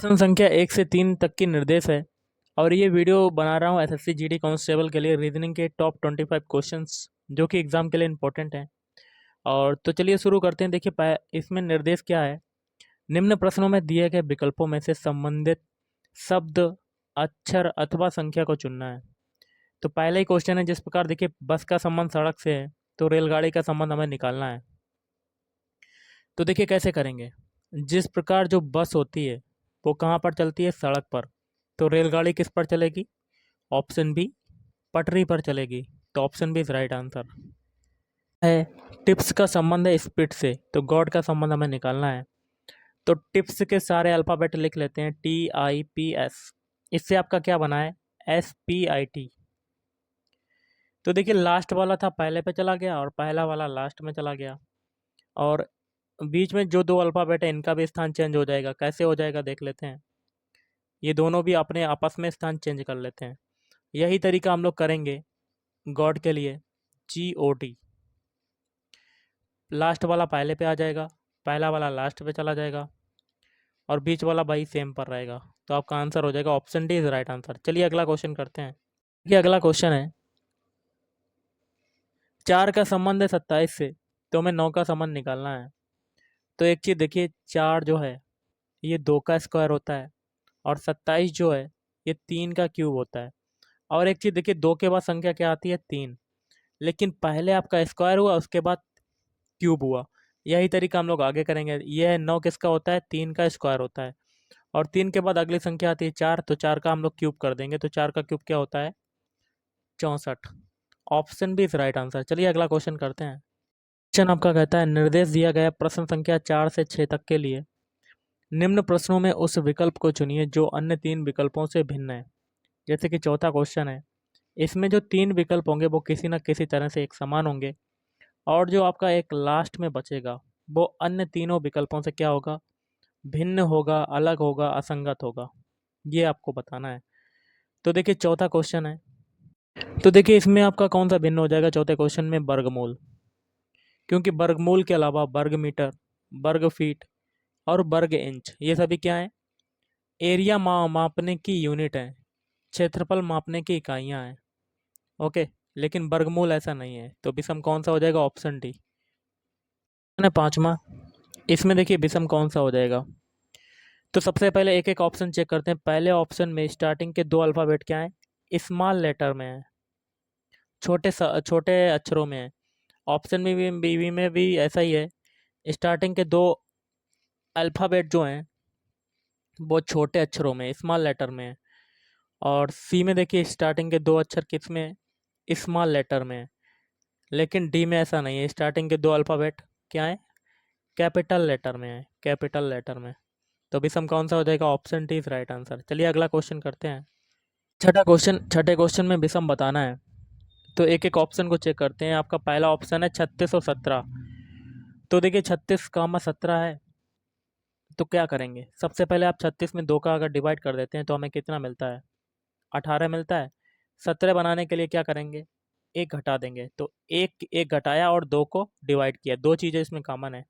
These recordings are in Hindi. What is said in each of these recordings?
प्रश्न संख्या 1 से 3 तक की निर्देश है और ये वीडियो बना रहा हूँ एसएससी जीडी कांस्टेबल के लिए रीजनिंग के टॉप 25 क्वेश्चंस जो कि एग्जाम के लिए इंपॉर्टेंट हैं। और तो चलिए शुरू करते हैं। देखिए इसमें निर्देश क्या है। निम्न प्रश्नों में दिए गए विकल्पों में से संबंधित शब्द, अक्षर अथवा संख्या को चुनना है। तो पहला ही क्वेश्चन है जिस प्रकार देखिए बस का संबंध सड़क से है तो रेलगाड़ी का संबंध हमें निकालना है। तो देखिए कैसे करेंगे। जिस प्रकार जो बस होती है वो कहाँ पर चलती है, सड़क पर। तो रेलगाड़ी किस पर चलेगी, ऑप्शन बी पटरी पर चलेगी। तो option B is right answer है। टिप्स का संबंध है स्पीड से, तो गॉड का संबंध हमें निकालना है। तो टिप्स के सारे अल्फ़ाबेट लिख लेते हैं, TIPS। इससे आपका क्या बना है, SPIT। तो देखिए लास्ट वाला था पहले पे चला गया और पहला वाला लास्ट में चला गया, और बीच में जो दो अल्फ़ाबेट है इनका भी स्थान चेंज हो जाएगा। कैसे हो जाएगा देख लेते हैं। ये दोनों भी अपने आपस में स्थान चेंज कर लेते हैं। यही तरीका हम लोग करेंगे गॉड के लिए। GOD लास्ट वाला पहले पे आ जाएगा, पहला वाला लास्ट पे चला जाएगा और बीच वाला भाई सेम पर रहेगा। तो आपका आंसर हो जाएगा option D is right answer. चलिए अगला क्वेश्चन करते हैं। ये अगला क्वेश्चन है, 4 का संबंध है 27 से, तो हमें 9 का संबंध निकालना है। तो एक चीज़ देखिए, 4 जो है ये 2 का स्क्वायर होता है और 27 जो है ये 3 का क्यूब होता है। और एक चीज़ देखिए, 2 के बाद संख्या क्या आती है, 3। लेकिन पहले आपका स्क्वायर हुआ उसके बाद क्यूब हुआ। यही तरीका हम लोग आगे करेंगे। यह 9 किसका होता है, 3 का स्क्वायर होता है। और 3 के बाद अगली संख्या आती है 4, तो 4 का हम लोग क्यूब कर देंगे। तो 4 का क्यूब क्या होता है, 64। Option B is right answer. चलिए अगला क्वेश्चन करते हैं। क्वेश्चन आपका कहता है, निर्देश दिया गया प्रश्न संख्या 4 से 6 तक के लिए निम्न प्रश्नों में उस विकल्प को चुनिए जो अन्य 3 विकल्पों से भिन्न है। जैसे कि चौथा क्वेश्चन है, इसमें जो 3 विकल्प होंगे वो किसी न किसी तरह से एक समान होंगे और जो आपका एक लास्ट में बचेगा वो अन्य तीनों विकल्पों से क्या होगा, भिन्न होगा, अलग होगा, असंगत होगा। ये आपको बताना है। तो देखिए चौथा क्वेश्चन है, तो देखिए इसमें आपका कौन सा भिन्न हो जाएगा चौथे क्वेश्चन में, वर्गमूल। क्योंकि वर्गमूल के अलावा वर्ग मीटर, वर्ग फीट और वर्ग इंच ये सभी क्या है, एरिया मापने की यूनिट है, क्षेत्रफल मापने की इकाइयाँ हैं। ओके, लेकिन वर्गमूल ऐसा नहीं है। तो विषम कौन सा हो जाएगा, ऑप्शन डी। पांचवा, इसमें देखिए विषम कौन सा हो जाएगा। तो सबसे पहले एक एक ऑप्शन चेक करते हैं। पहले ऑप्शन में स्टार्टिंग के 2 अल्फ़ाबेट क्या है, स्मॉल लेटर में है, छोटे अक्षरों में है। ऑप्शन में भी बीवी में भी ऐसा ही है, स्टार्टिंग के 2 अल्फ़ाबेट जो हैं वो छोटे अक्षरों में, स्मॉल लेटर में है। और सी में देखिए स्टार्टिंग के 2 अक्षर किस में है, स्मॉल लेटर में है। लेकिन डी में ऐसा नहीं है, स्टार्टिंग के 2 अल्फ़ाबेट क्या है, कैपिटल लेटर में है, कैपिटल लेटर में। तो विषम कौन सा हो जाएगा, option D is right answer. चलिए अगला क्वेश्चन करते हैं। छठे क्वेश्चन में विषम बताना है। तो एक एक ऑप्शन को चेक करते हैं। आपका पहला ऑप्शन है 36 और 17। तो देखिए 36 कामा 17 है, तो क्या करेंगे। सबसे पहले आप 36 में 2 का अगर डिवाइड कर देते हैं तो हमें कितना मिलता है, 18 मिलता है। 17 बनाने के लिए क्या करेंगे, एक घटा देंगे। तो एक एक घटाया और 2 को डिवाइड किया, 2 चीज़ें इसमें कॉमन है।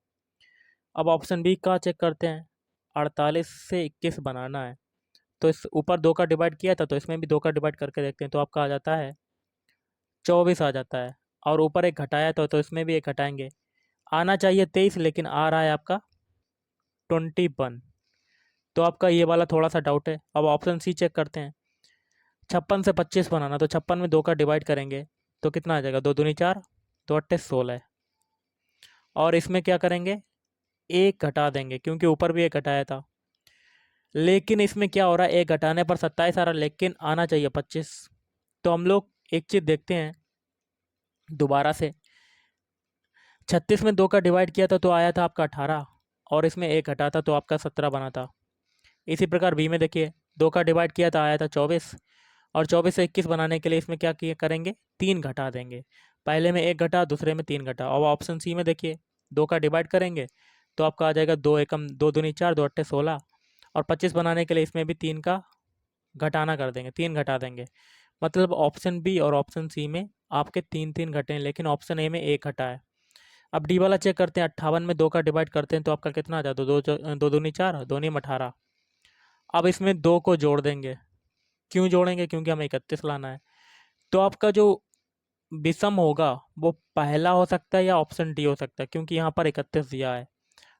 अब ऑप्शन बी का चेक करते हैं, 48 से 21 बनाना है। तो इस ऊपर 2 का डिवाइड किया था तो इसमें भी 2 का डिवाइड करके देखते हैं, तो आपका आ जाता है 24 आ जाता है। और ऊपर एक घटाया तो इसमें भी एक घटाएंगे, आना चाहिए 23 लेकिन आ रहा है आपका 21। तो आपका ये वाला थोड़ा सा डाउट है। अब ऑप्शन सी चेक करते हैं, 56 से 25 बनाना। तो 56 में 2 का डिवाइड करेंगे तो कितना आ जाएगा, 2 दूनी 4, 2 अट्ठे 16। और इसमें क्या करेंगे, एक घटा देंगे क्योंकि ऊपर भी एक घटाया था। लेकिन इसमें क्या हो रहा है, एक घटाने पर 27 आ रहा है लेकिन आना चाहिए 25। तो हम लोग एक चीज़ देखते हैं दोबारा से, 36 में 2 का डिवाइड किया था तो आया था आपका 18 और इसमें एक घटा था तो आपका 17 बना था। इसी प्रकार बी में देखिए 2 का डिवाइड किया था, आया था 24 और 24 से 21 बनाने के लिए इसमें क्या किए करेंगे, 3 घटा देंगे। पहले में एक घटा, दूसरे में 3 घटा। और ऑप्शन सी में देखिए 2 का डिवाइड करेंगे तो आपका आ जाएगा 2 एकम 2 दूनी 4, 2 अट्ठे 16। और 25 बनाने के लिए इसमें भी 3 का घटाना कर देंगे, 3 घटा देंगे। मतलब ऑप्शन बी और ऑप्शन सी में आपके 3 घटे हैं लेकिन ऑप्शन ए में एक घटा है। अब डी वाला चेक करते हैं, 58 में 2 का डिवाइड करते हैं तो आपका कितना आ जाता है, 2 दूनी 4, 2 नीम 18। अब इसमें 2 को जोड़ देंगे। क्यों जोड़ेंगे? क्योंकि हमें 31 लाना है। तो आपका जो विषम होगा वो पहला हो सकता है या ऑप्शन डी हो सकता है, क्योंकि यहाँ पर 31 दिया है।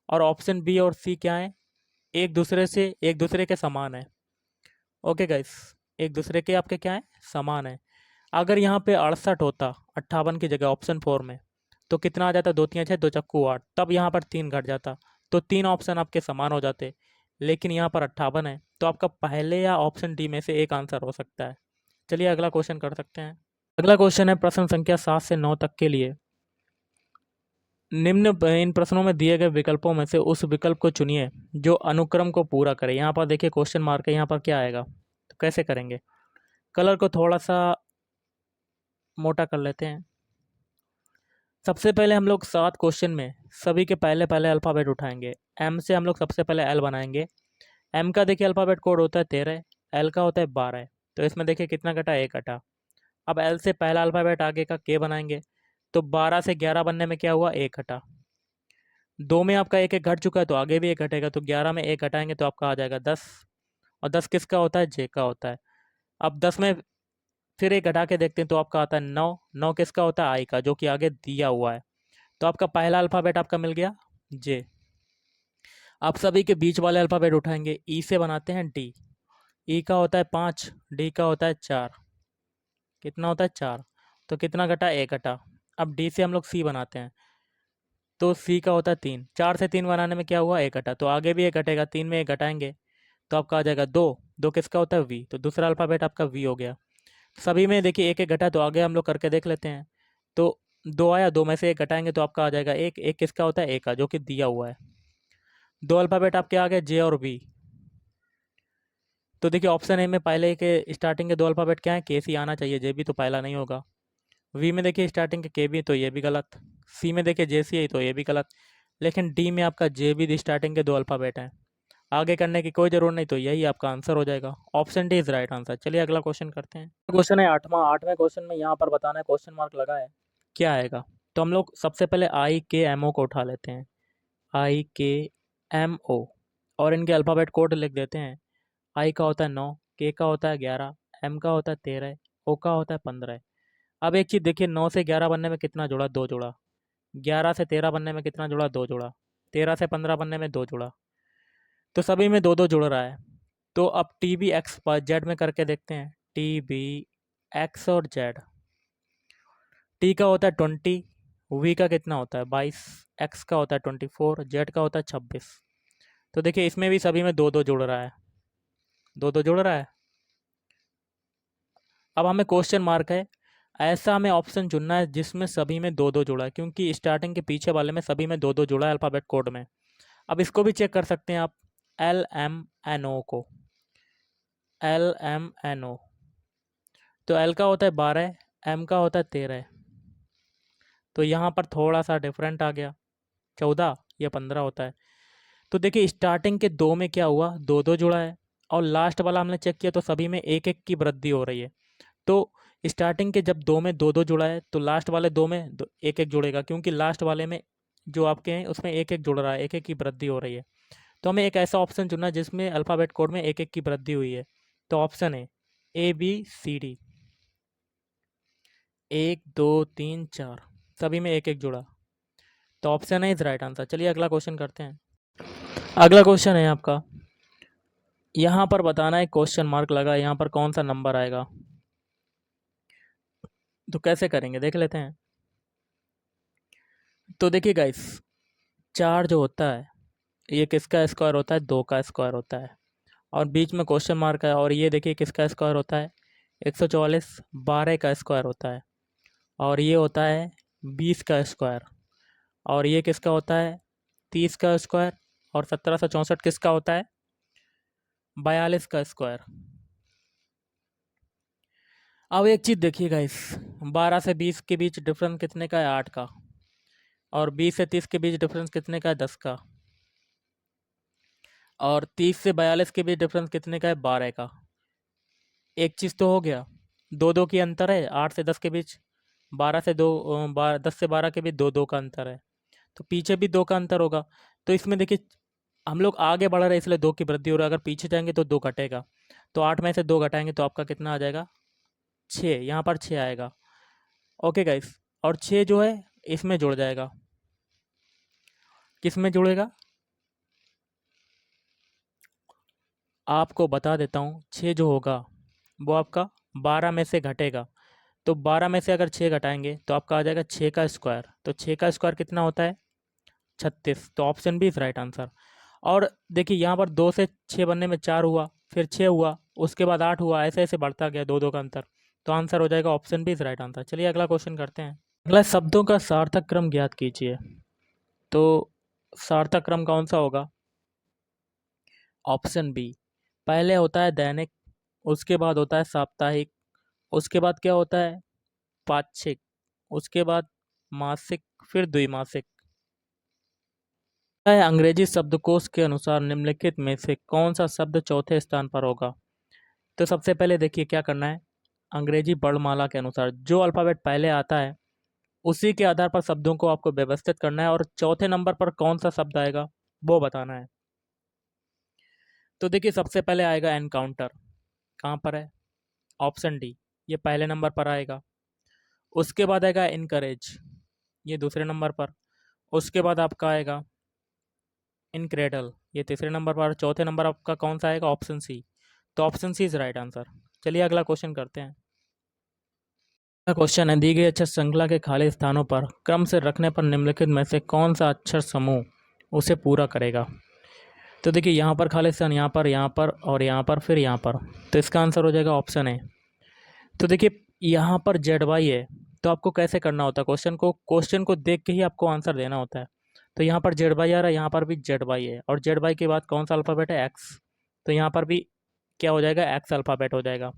और ऑप्शन बी और सी क्या है? एक दूसरे के समान है। ओके गाइस, एक दूसरे के आपके क्या है? समान है। अगर यहाँ पे 68 होता 58 की जगह ऑप्शन 4 में, तो कितना आ जाता? 2 3 6 2 चक्कू 8, तब यहाँ पर 3 घट जाता, तो 3 ऑप्शन आपके समान हो जाते। लेकिन यहाँ पर 58 है, तो आपका पहले या ऑप्शन डी में से एक आंसर हो सकता है। चलिए अगला क्वेश्चन कर सकते हैं। अगला क्वेश्चन है प्रश्न संख्या 7 से 9 तक के लिए। निम्न इन प्रश्नों में दिए गए विकल्पों में से उस विकल्प को चुनिए जो अनुक्रम को पूरा करे। यहाँ पर देखिए क्वेश्चन मार्क है, यहाँ पर क्या आएगा? तो कैसे करेंगे? कलर को थोड़ा सा मोटा कर लेते हैं। सबसे पहले हम लोग 7 क्वेश्चन में सभी के पहले पहले अल्फ़ाबेट उठाएंगे। एम से हम लोग सबसे पहले एल बनाएंगे। एम का देखिए अल्फ़ाबेट कोड होता है 13, एल का होता है 12। तो इसमें देखिए कितना घटा? 1 घटा। अब एल से पहला अल्फ़ाबेट आगे का के बनाएंगे, तो 12 से 11 बनने में क्या हुआ? 1 घटा। 2 में आपका 1 1 घट चुका है, तो आगे भी 1 घटेगा, तो 11 में 1 घटाएंगे तो आपका आ जाएगा 10। और 10 किसका होता है? जे का होता है। अब 10 में फिर 1 घटा के देखते हैं, तो आपका आता है 9। 9 किसका होता है? आई का, जो कि आगे दिया हुआ है। तो आपका पहला अल्फ़ाबेट आपका मिल गया जे। आप सभी के बीच वाले अल्फ़ाबेट उठाएंगे। ई से बनाते हैं डी। ई का होता है 5, डी का होता है 4। कितना होता है? 4। तो कितना घटा? 1 घटा। अब डी से हम लोग सी बनाते हैं, तो सी का होता है 3। 4 से 3 बनाने में क्या हुआ? 1 घटा, तो आगे भी 1 घटेगा। 3 में 1 घटाएंगे तो आपका आ जाएगा 2। 2 किसका होता है? वी। तो दूसरा अल्फ़ाबेट आपका वी हो गया। सभी में देखिए 1 1 घटा, तो आगे हम लोग करके देख लेते हैं। तो 2 आया, 2 में से 1 घटाएंगे तो आपका आ जाएगा 1। 1 किसका होता है? ए का, जो कि दिया हुआ है। 2 अल्फ़ाबेट आपके आ गए जे और वी। तो देखिए ऑप्शन ए में पहले के स्टार्टिंग के 2 अल्फ़ाबेट क्या है? के सी आना चाहिए, जे बी तो पहला नहीं होगा। वी में देखिए स्टार्टिंग के बी, तो ये भी गलत। सी में देखिए जे सी है, तो ये भी गलत। लेकिन डी में आपका जे बी स्टार्टिंग के 2 अल्फ़ाबेट हैं। आगे करने की कोई ज़रूरत नहीं, तो यही आपका आंसर हो जाएगा। Option D is right answer. चलिए अगला क्वेश्चन करते हैं। क्वेश्चन है 8वां। 8वें क्वेश्चन में यहाँ पर बताना है, क्वेश्चन मार्क लगा है, क्या आएगा? तो हम लोग सबसे पहले आई के एम ओ को उठा लेते हैं। आई के एम ओ, और इनके अल्फ़ाबेट कोड लिख देते हैं। आई का होता है 9, के का होता है 11, एम का होता है 13, ओ का होता है 15। अब एक चीज़ देखिए, 9 से 11 बनने में कितना जुड़ा? 2 जुड़ा। 11 से 13 बनने में कितना जुड़ा? 2 जुड़ा। 13 से 15 बनने में 2 जुड़ा। तो सभी में 2 2 जुड़ रहा है। तो अब टी बी एक्स पर जेड में करके देखते हैं। टी बी एक्स और जेड। टी का होता है 20, वी का कितना होता है? 22, एक्स का होता है 24, जेड का होता है 26। तो देखिए इसमें भी सभी में 2 2 जुड़ रहा है। 2 2 जुड़ रहा है। अब हमें क्वेश्चन मार्क है, ऐसा हमें ऑप्शन चुनना है जिसमें सभी में 2 2 जुड़ा है, क्योंकि स्टार्टिंग के पीछे वाले में सभी में 2 2 जुड़ा है अल्फ़ाबेट कोड में। अब इसको भी चेक कर सकते हैं आप, एल एम एन ओ को। एल एम एन ओ, तो एल का होता है 12, एम का होता है 13। तो यहाँ पर थोड़ा सा डिफरेंट आ गया, 14 या 15 होता है। तो देखिए स्टार्टिंग के 2 में क्या हुआ? 2 2 जुड़ा है। और लास्ट वाला हमने चेक किया तो सभी में 1 1 की वृद्धि हो रही है। तो स्टार्टिंग के जब 2 में 2 2 जुड़ा है, तो लास्ट वाले 2 में 1 1 जुड़ेगा, क्योंकि लास्ट वाले में जो आपके हैं उसमें 1 1 जुड़ रहा है, 1 1 की वृद्धि हो रही है। तो हमें एक ऐसा ऑप्शन चुनना है जिसमें अल्फ़ाबेट कोड में 1 1 की वृद्धि हुई है। तो ऑप्शन है ए बी सी डी। 1 2 3 4 सभी में 1 1 जुड़ा। तो ऑप्शन है इज राइट आंसर। चलिए अगला क्वेश्चन करते हैं। अगला क्वेश्चन है आपका, यहाँ पर बताना है, क्वेश्चन मार्क लगा है, यहाँ पर कौन सा नंबर आएगा? तो कैसे करेंगे देख लेते हैं। तो देखिए गाइस, 4 जो होता है ये किसका स्क्वायर होता है? 2 का स्क्वायर होता है। और बीच में क्वेश्चन मार्क है, और ये देखिए किसका स्क्वायर होता है? 144, 12 का स्क्वायर होता है। और ये होता है 20 का स्क्वायर। और ये किसका होता है? 30 का स्क्वायर। और 1764 किसका होता है? 42 का स्क्वायर। अब एक चीज़ देखिए गाइस, 12 से 20 के बीच डिफरेंस कितने का है? 8 का। और 20 से 30 के बीच डिफरेंस कितने का है? 10 का। और 30 से 42 के बीच डिफरेंस कितने का है? 12 का। एक चीज़ तो हो गया, 2 2 की अंतर है 8 से 10 के बीच। 12 से 2 10 से 12 के बीच 2 2 का अंतर है। तो पीछे भी 2 का अंतर होगा। तो इसमें देखिए हम लोग आगे बढ़ रहे हैं इसलिए 2 की वृद्धि हो रहा है, अगर पीछे जाएंगे तो 2 घटेगा। तो 8 में से 2 घटाएंगे तो आपका कितना आ जाएगा, 6, यहाँ पर 6 आएगा। ओके गाइस, और 6 जो है इसमें जुड़ जाएगा, किस में जुड़ेगा, आपको बता देता हूँ। 6 जो होगा वो आपका 12 में से घटेगा, तो 12 में से अगर 6 घटाएंगे तो आपका आ जाएगा 6 का स्क्वायर। तो 6 का स्क्वायर कितना होता है, 36। तो option B is right answer. और देखिए यहाँ पर 2 से 6 बनने में 4 हुआ, फिर 6 हुआ, उसके बाद 8 हुआ, ऐसे ऐसे बढ़ता गया, 2 2 का अंतर। तो आंसर हो जाएगा option B is right answer. चलिए अगला क्वेश्चन करते हैं। अगला, शब्दों का सार्थक क्रम ज्ञात कीजिए। तो सार्थक क्रम कौन सा होगा, ऑप्शन बी, पहले होता है दैनिक, उसके बाद होता है साप्ताहिक, उसके बाद क्या होता है पाक्षिक, उसके बाद मासिक, फिर द्विमासिक। है अंग्रेजी शब्दकोश के अनुसार निम्नलिखित में से कौन सा शब्द चौथे स्थान पर होगा। तो सबसे पहले देखिए क्या करना है, अंग्रेजी वर्णमाला के अनुसार जो अल्फ़ाबेट पहले आता है उसी के आधार पर शब्दों को आपको व्यवस्थित करना है, और चौथे नंबर पर कौन सा शब्द आएगा वो बताना है। तो देखिए सबसे पहले आएगा एनकाउंटर, कहाँ पर है, ऑप्शन डी, ये पहले नंबर पर आएगा। उसके बाद आएगा इनकरेज, ये दूसरे नंबर पर। उसके बाद आपका आएगा इनक्रेडल, ये तीसरे नंबर पर। चौथे नंबर आपका कौन सा आएगा, ऑप्शन सी। तो option C is right answer. चलिए अगला क्वेश्चन करते हैं। अगला क्वेश्चन है, दी गई अक्षर श्रृंखला के खाली स्थानों पर क्रम से रखने पर निम्नलिखित में से कौन सा अक्षर समूह उसे पूरा करेगा। तो देखिए यहाँ पर खाली स्थान, यहाँ पर और यहाँ पर, फिर यहाँ पर। तो इसका आंसर हो जाएगा ऑप्शन ए। तो देखिए यहाँ पर जेड वाई है, तो आपको कैसे करना होता है, क्वेश्चन को देख के ही आपको आंसर देना होता है। तो यहाँ पर जेड वाई आ रहा है, यहाँ पर भी जेड वाई है, और जेड वाई के बाद कौन सा अल्फ़ाबेट है, एक्स। तो यहाँ पर भी क्या हो जाएगा, एक्स अल्फ़ाबेट हो जाएगा।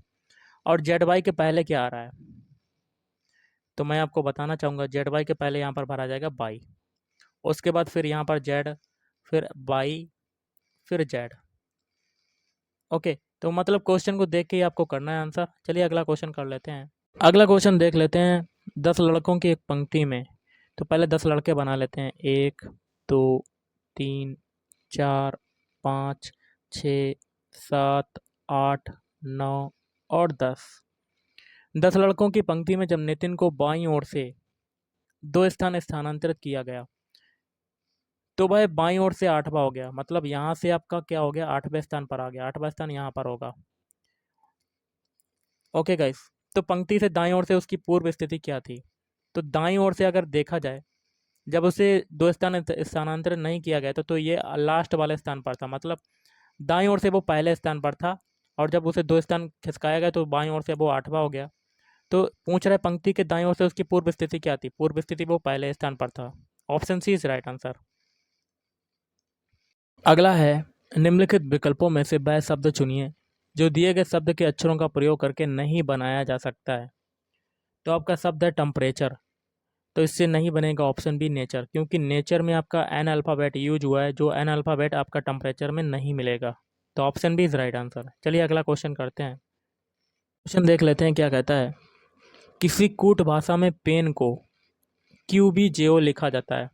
और जेड वाई के पहले क्या आ रहा है, तो मैं आपको बताना चाहूँगा, जेड वाई के पहले यहाँ पर भरा जाएगा वाई, उसके बाद फिर यहाँ पर जेड, फिर वाई, फिर जेड। ओके, तो मतलब क्वेश्चन को देख के ही आपको करना है आंसर। चलिए अगला क्वेश्चन कर लेते हैं। अगला क्वेश्चन देख लेते हैं, 10 लड़कों की एक पंक्ति में, तो पहले 10 लड़के बना लेते हैं, 1 2 3 4 5 6 7 8 9 और 10। 10 लड़कों की पंक्ति में जब नितिन को बाईं ओर से 2 स्थान स्थानांतरित किया गया, तो भाई बाईं ओर से 8वां हो गया, मतलब यहाँ से आपका क्या हो गया, 8वें स्थान पर आ गया, 8वां स्थान यहाँ पर होगा। ओके गाइस, तो पंक्ति से दाईं ओर से उसकी पूर्व स्थिति क्या थी। तो दाईं ओर से अगर देखा जाए, जब उसे 2 स्थान स्थानांतरित नहीं किया गया तो ये लास्ट वाले स्थान पर था, मतलब दाईं ओर से वो पहले स्थान पर था, और जब उसे 2 स्थान खिसकाया गया तो बाईं ओर से वो 8वां हो गया। तो पूछ रहा है पंक्ति के दाईं ओर से उसकी पूर्व स्थिति क्या थी, पूर्व स्थिति वो पहले स्थान पर था। Option C is right answer. अगला है, निम्नलिखित विकल्पों में से वह शब्द चुनिए जो दिए गए शब्द के अक्षरों का प्रयोग करके नहीं बनाया जा सकता है। तो आपका शब्द है टेम्परेचर, तो इससे नहीं बनेगा ऑप्शन बी नेचर, क्योंकि नेचर में आपका एन अल्फ़ाबेट यूज हुआ है, जो एन अल्फ़ाबेट आपका टेम्परेचर में नहीं मिलेगा। तो option B is right answer. चलिए अगला क्वेश्चन करते हैं। क्वेश्चन देख लेते हैं क्या कहता है, किसी कूट भाषा में पेन को क्यू बी जे ओ लिखा जाता है।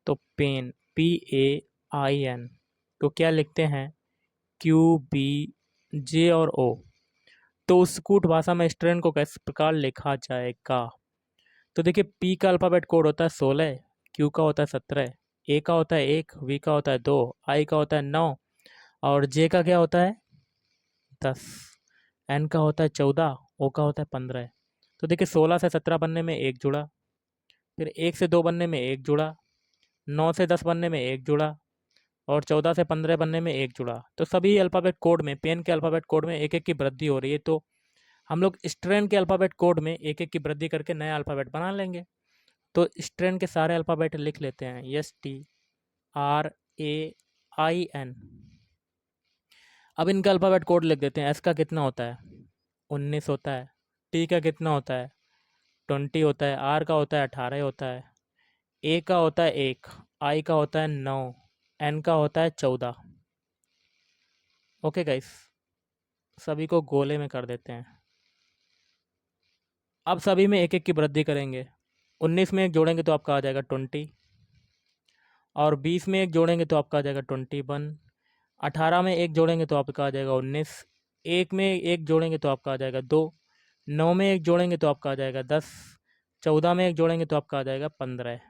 तो pen P A I N, तो क्या लिखते हैं, क्यू बी जे और ओ। तो उस कूट भाषा में स्ट्रेन को किस प्रकार लिखा जाएगा। तो देखिए पी का अल्फ़ाबेट कोड होता है 16, क्यू का होता है 17, ए का होता है 1, वी का होता है 2, आई का होता है 9, और जे का क्या होता है 10, एन का होता है 14, ओ का होता है 15। तो देखिए 16 से 17 बनने में एक जुड़ा, फिर 1 से 2 बनने में एक जुड़ा, 9 से 10 बनने में एक जुड़ा, और 14 से 15 बनने में एक जुड़ा। तो सभी अल्फ़ाबेट कोड में, पेन के अल्फ़ाबेट कोड में एक एक की वृद्धि हो रही है, तो हम लोग स्ट्रेन के अल्फ़ाबेट कोड में एक एक की वृद्धि करके नया अल्फ़ाबेट बना लेंगे। तो स्ट्रेन के सारे अल्फ़ाबेट लिख लेते हैं, S T R A I N. अब इनका अल्फ़ाबेट कोड लिख देते हैं। एस का कितना होता है, 19 होता है। टी का कितना होता है, 20 होता है। आर का होता है 18 होता है। ए का होता है 1, आई का होता है 9, एन का होता है 14। ओके गाइस, सभी को गोले में कर देते हैं। अब सभी में एक एक की वृद्धि करेंगे, 19 में एक जोड़ेंगे तो आपका आ जाएगा 20, और 20 में एक जोड़ेंगे तो आपका आ जाएगा 21, 18 में एक जोड़ेंगे तो आपका आ जाएगा 19, एक में एक जोड़ेंगे तो आपका आ जाएगा 2, 9 में एक जोड़ेंगे तो आपका आ जाएगा 10, 14 में एक जोड़ेंगे तो आपका आ जाएगा 15।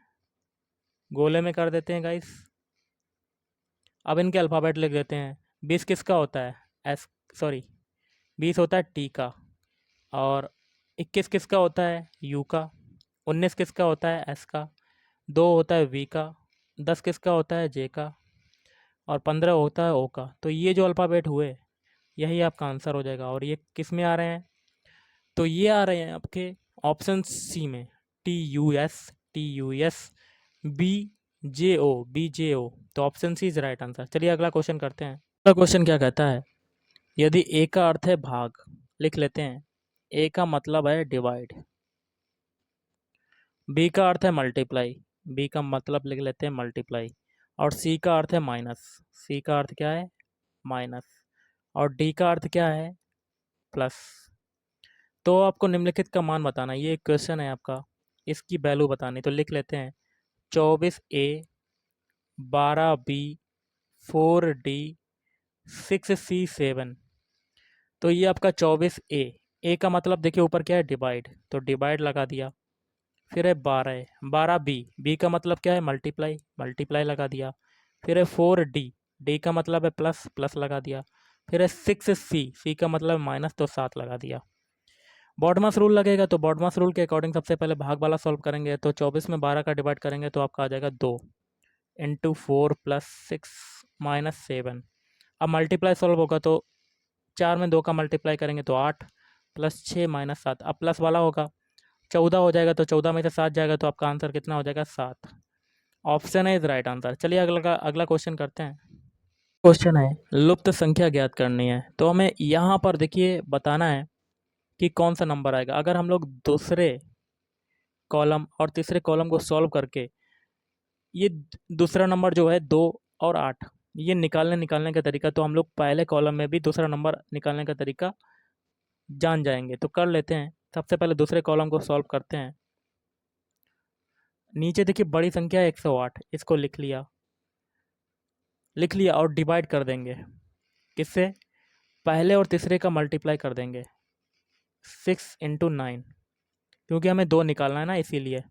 गोले में कर देते हैं गाइस। अब इनके अल्फ़ाबेट लिख देते हैं। 20 किसका होता है? एस, सॉरी, 20 होता है टी का। और 21 किसका होता है? यू का। 19 किसका होता है? एस का। 2 होता है वी का। 10 किसका होता है? जे का। और 15 होता है ओ का। तो ये जो अल्फ़ाबेट हुए, यही आपका आंसर हो जाएगा। और ये किस में आ रहे हैं? तो ये आ रहे हैं आपके ऑप्शन सी में, TUS BJO। तो option C is right answer. चलिए अगला क्वेश्चन करते हैं। अगला क्वेश्चन क्या कहता है? यदि ए का अर्थ है भाग, लिख लेते हैं। ए का मतलब है डिवाइड। बी का अर्थ है मल्टीप्लाई, बी का मतलब लिख लेते हैं मल्टीप्लाई। और सी का अर्थ है माइनस, सी का अर्थ क्या है? माइनस। और डी का अर्थ क्या है? प्लस। तो आपको निम्नलिखित का मान बताना, ये एक क्वेश्चन है आपका, इसकी वैल्यू बतानी। तो लिख लेते हैं 24A, 12B, 4D, 6C7। तो ये आपका 24A, ए का मतलब देखिए ऊपर क्या है? डिवाइड, तो डिवाइड लगा दिया। फिर है 12, 12B, बी का मतलब क्या है? मल्टीप्लाई, मल्टीप्लाई लगा दिया। फिर है 4D, डी का मतलब है प्लस, प्लस लगा दिया। फिर है 6C, सी का मतलब माइनस, तो 7 लगा दिया। बॉडमास रूल लगेगा, तो बॉडमास रूल के अकॉर्डिंग सबसे पहले भाग वाला सॉल्व करेंगे। तो 24 में 12 का डिवाइड करेंगे तो आपका आ जाएगा 2 इंटू 4 प्लस 6 माइनस 7। अब मल्टीप्लाई सॉल्व होगा तो 4 में 2 का मल्टीप्लाई करेंगे तो 8 प्लस 6 माइनस 7। अब प्लस वाला होगा, 14 हो जाएगा, तो 14 में से 7 जाएगा तो आपका आंसर कितना हो जाएगा? 7। ऑप्शन है इज राइट आंसर। चलिए अगला अगला क्वेश्चन करते हैं। क्वेश्चन है लुप्त संख्या ज्ञात करनी है। तो हमें यहाँ पर देखिए बताना है कि कौन सा नंबर आएगा। अगर हम लोग दूसरे कॉलम और तीसरे कॉलम को सॉल्व करके ये दूसरा नंबर जो है 2 और 8, ये निकालने का तरीका, तो हम लोग पहले कॉलम में भी दूसरा नंबर निकालने का तरीका जान जाएंगे। तो कर लेते हैं। सबसे पहले दूसरे कॉलम को सॉल्व करते हैं। नीचे देखिए बड़ी संख्या है 108, इसको लिख लिया और डिवाइड कर देंगे। किससे? पहले और तीसरे का मल्टीप्लाई कर देंगे, 6 × 9, क्योंकि हमें 2 निकालना है ना, इसीलिए।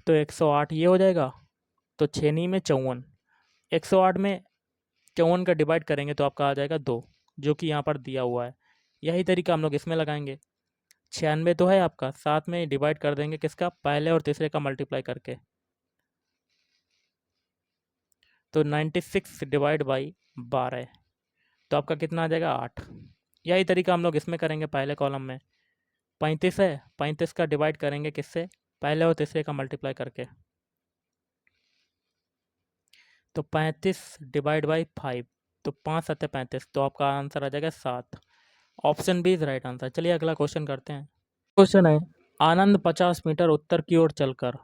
तो 108 ये हो जाएगा, तो 6 में 54, 108 में 54 का डिवाइड करेंगे तो आपका आ जाएगा 2, जो कि यहाँ पर दिया हुआ है। यही तरीका हम लोग इसमें लगाएंगे। 96 तो है आपका, 7 में डिवाइड कर देंगे किसका? पहले और तीसरे का मल्टीप्लाई करके। तो 96 डिवाइड बाई 12, तो आपका कितना आ जाएगा? 8। यही तरीका हम लोग इसमें करेंगे। पहले कॉलम में 35 है, 35 का डिवाइड करेंगे किससे? पहले और तीसरे का मल्टीप्लाई करके। तो 35 डिवाइड बाई 5, तो 5 7 35, तो आपका आंसर आ जाएगा 7। Option B is right answer. चलिए अगला क्वेश्चन करते हैं। क्वेश्चन है आनंद 50 मीटर उत्तर की ओर चलकर,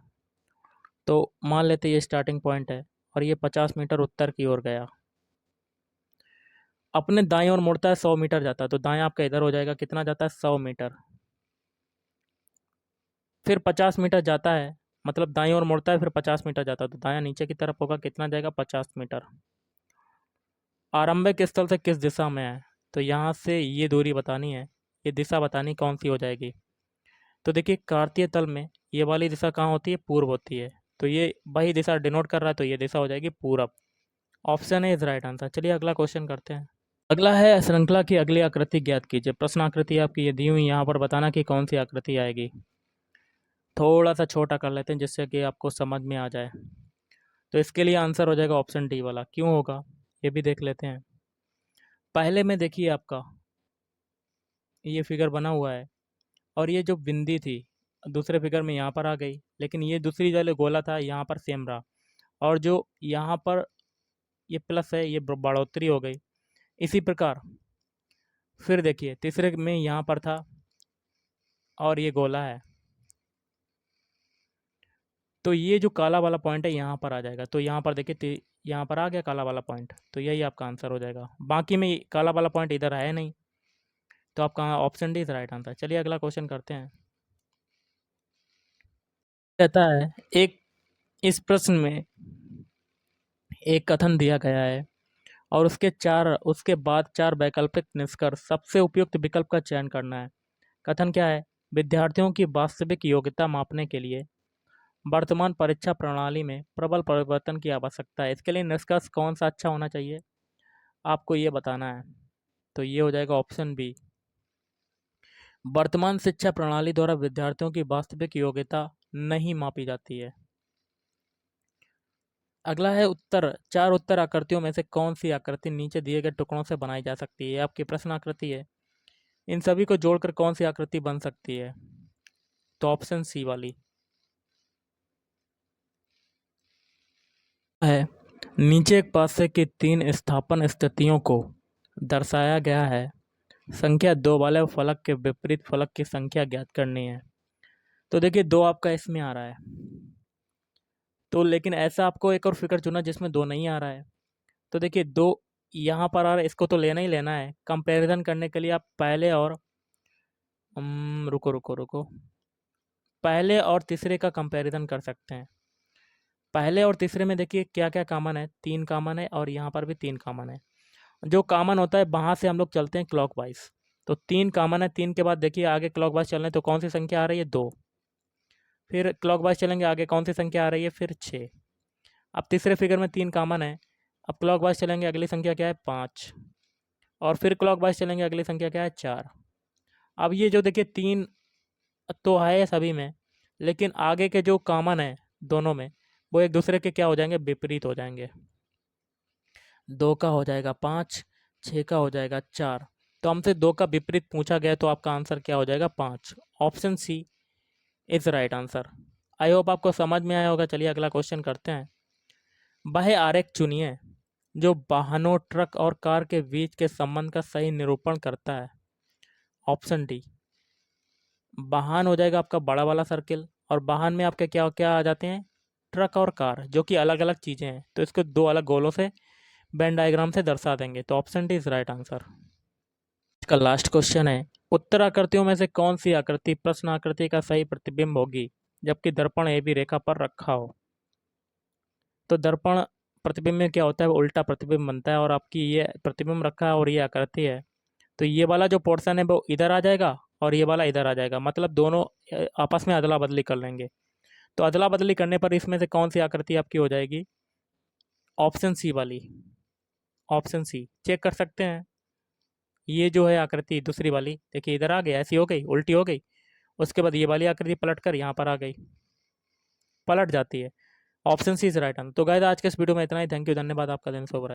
तो मान लेते ये स्टार्टिंग पॉइंट है और ये 50 मीटर उत्तर की ओर गया। अपने दाएं ओर मुड़ता है, 100 मीटर जाता है, तो दाएं आपका इधर हो जाएगा, कितना जाता है? 100 मीटर। फिर 50 मीटर जाता है, मतलब दाएं ओर मुड़ता है, फिर 50 मीटर जाता है, तो दायां नीचे की तरफ होगा, कितना जाएगा? 50 मीटर। आरंभिक स्थल से किस दिशा में है? तो यहाँ से ये दूरी बतानी है, ये दिशा बतानी कौन सी हो जाएगी। तो देखिए कार्तीय तल में ये वाली दिशा कहाँ होती है? पूर्व होती है। तो ये वही दिशा डिनोट कर रहा है, तो ये दिशा हो जाएगी पूरब। ऑप्शन है इज राइट आंसर। चलिए अगला क्वेश्चन करते हैं। अगला है श्रृंखला की अगली आकृति ज्ञात कीजिए। प्रश्न आकृति आपकी ये दी हुई, यहाँ पर बताना कि कौन सी आकृति आएगी। थोड़ा सा छोटा कर लेते हैं जिससे कि आपको समझ में आ जाए। तो इसके लिए आंसर हो जाएगा ऑप्शन डी वाला। क्यों होगा ये भी देख लेते हैं। पहले में देखिए आपका ये फिगर बना हुआ है, और ये जो बिंदी थी दूसरे फिगर में यहाँ पर आ गई, लेकिन ये दूसरी वाले गोला था यहाँ पर सेम रहा। और जो यहाँ पर ये प्लस है, ये बढ़ोतरी हो गई। इसी प्रकार फिर देखिए तीसरे में यहाँ पर था और ये गोला है, तो ये जो काला वाला पॉइंट है यहाँ पर आ जाएगा। तो यहाँ पर देखिए यहाँ पर आ गया काला वाला पॉइंट, तो यही आपका आंसर हो जाएगा। बाकी में काला वाला पॉइंट इधर है नहीं, तो आपका option D is right answer. चलिए अगला क्वेश्चन करते हैं। कहता है एक इस प्रश्न में एक कथन दिया गया है और उसके बाद चार वैकल्पिक निष्कर्ष, सबसे उपयुक्त विकल्प का चयन करना है। कथन क्या है? विद्यार्थियों की वास्तविक योग्यता मापने के लिए वर्तमान परीक्षा प्रणाली में प्रबल परिवर्तन की आवश्यकता है। इसके लिए निष्कर्ष कौन सा अच्छा होना चाहिए, आपको ये बताना है। तो ये हो जाएगा ऑप्शन बी। वर्तमान शिक्षा प्रणाली द्वारा विद्यार्थियों की वास्तविक योग्यता नहीं मापी जाती है। अगला है उत्तर। चार उत्तर आकृतियों में से कौन सी आकृति नीचे दिए गए टुकड़ों से बनाई जा सकती है? आपकी प्रश्न आकृति है। इन सभी को जोड़कर कौन सी आकृति बन सकती है? तो ऑप्शन सी वाली है। नीचे एक पासे की तीन स्थापन स्थितियों को दर्शाया गया है। संख्या 2 वाले फलक के विपरीत फलक की संख्या ज्ञात करनी है। तो देखिए 2 आपका इसमें आ रहा है, तो लेकिन ऐसा आपको एक और फिगर चुना जिसमें 2 नहीं आ रहा है। तो देखिए 2 यहाँ पर आ रहा है, इसको तो लेना ही लेना है। कंपैरिजन करने के लिए आप पहले और रुको रुको रुको पहले और तीसरे का कंपैरिजन कर सकते हैं। पहले और तीसरे में देखिए क्या क्या कॉमन है, 3 कॉमन है और यहाँ पर भी 3 कॉमन है। जो कॉमन होता है वहाँ से हम लोग चलते हैं क्लॉकवाइज। तो 3 कॉमन है, 3 के बाद देखिए आगे क्लॉकवाइज चल रहे हैं तो कौन सी संख्या आ रही है? 2। फिर क्लॉकवाइज चलेंगे आगे, कौन सी संख्या आ रही है? फिर 6। अब तीसरे फिगर में 3 कॉमन है। अब क्लॉकवाइज चलेंगे, अगली संख्या क्या है? 5। और फिर क्लॉकवाइज चलेंगे, अगली संख्या क्या है? 4। अब ये जो देखिए 3 तो है सभी में, लेकिन आगे के जो कॉमन है दोनों में, वो एक दूसरे के क्या हो जाएंगे? विपरीत हो जाएंगे। 2 का हो जाएगा 5, 6 का हो जाएगा 4। तो हमसे 2 का विपरीत पूछा गया, तो आपका आंसर क्या हो जाएगा? 5। Option C is right answer. I hope आपको समझ में आया होगा। चलिए अगला क्वेश्चन करते हैं। वह आरेख चुनिए जो वाहनों, ट्रक और कार के बीच के संबंध का सही निरूपण करता है। Option D. वाहन हो जाएगा आपका बड़ा वाला सर्किल, और वाहन में आपके क्या क्या आ जाते हैं? ट्रक और कार, जो कि अलग अलग चीज़ें हैं। तो इसको 2 अलग गोलों से वेन डायग्राम से दर्शा देंगे। तो option D is right answer. इसका लास्ट क्वेश्चन है। उत्तर आकृतियों में से कौन सी आकृति प्रश्न आकृति का सही प्रतिबिंब होगी जबकि दर्पण ए बी रेखा पर रखा हो? तो दर्पण प्रतिबिंब में क्या होता है? वो उल्टा प्रतिबिंब बनता है, और आपकी ये प्रतिबिंब रखा है और ये आकृति है। तो ये वाला जो पोर्शन है वो इधर आ जाएगा और ये वाला इधर आ जाएगा, मतलब दोनों आपस में अदला बदली कर लेंगे। तो अदला बदली करने पर इसमें से कौन सी आकृति आपकी हो जाएगी? ऑप्शन सी वाली। ऑप्शन सी चेक कर सकते हैं। ये जो है आकृति दूसरी वाली, देखिए इधर आ गई, ऐसी हो गई, उल्टी हो गई। उसके बाद ये वाली आकृति पलट कर यहाँ पर आ गई, पलट जाती है। Option C is right answer. तो गाइस आज के इस वीडियो में इतना ही। थैंक यू, धन्यवाद। आपका दिन शुभ रहे।